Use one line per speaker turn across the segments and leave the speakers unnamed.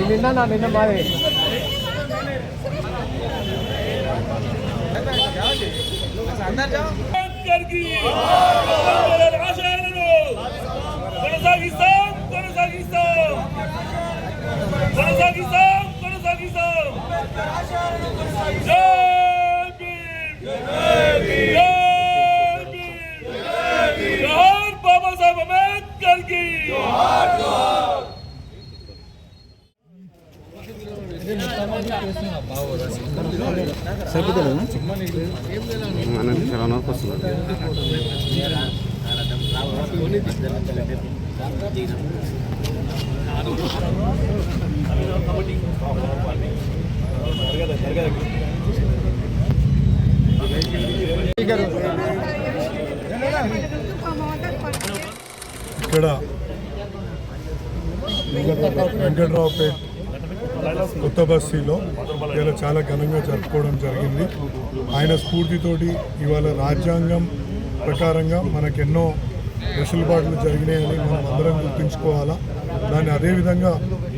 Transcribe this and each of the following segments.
నిన్న మాది
బాబా సాహెబ్ అంబేద్కర్ కి
ఇక్కడ వెంకట్రావుపేట కొత్త బస్తీలో ఇలా చాలా ఘనంగా జరుపుకోవడం జరిగింది. ఆయన స్ఫూర్తితోటి ఇవాళ రాజ్యాంగం ప్రకారంగా మనకెన్నో వెసులుబాట్లు జరిగినాయని మనం అందరం గుర్తుంచుకోవాలా. దాన్ని అదేవిధంగా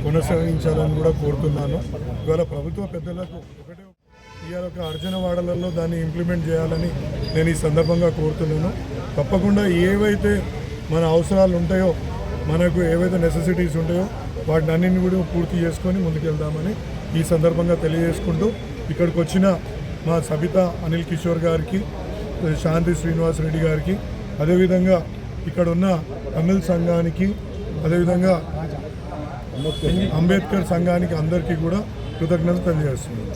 కొనసాగించాలని కూడా కోరుతున్నాను. ఇవాళ ప్రభుత్వ పెద్దలకు ఇవాళ ఒక అర్జునవాడలలో దాన్ని ఇంప్లిమెంట్ చేయాలని నేను ఈ సందర్భంగా కోరుతున్నాను. తప్పకుండా ఏవైతే మన అవసరాలు ఉంటాయో, మనకు ఏవైతే నెసెసిటీస్ ఉంటాయో వాటిని అన్నింటినీ కూడా పూర్తి చేసుకొని ముందుకెళ్దామని ఈ సందర్భంగా తెలియజేసుకుంటూ, ఇక్కడికి వచ్చిన మా సబిత అనిల్ కిషోర్ గారికి, శాంతి శ్రీనివాస్ రెడ్డి గారికి, అదేవిధంగా ఇక్కడ ఉన్న తమిళ సంఘానికి, అదేవిధంగా అంబేద్కర్ సంఘానికి అందరికీ కూడా కృతజ్ఞతలు తెలియజేస్తున్నాను.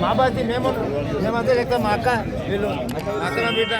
మా బాధ్యత మేమంతా మా అక్క వీళ్ళు అక్క బిడ్డ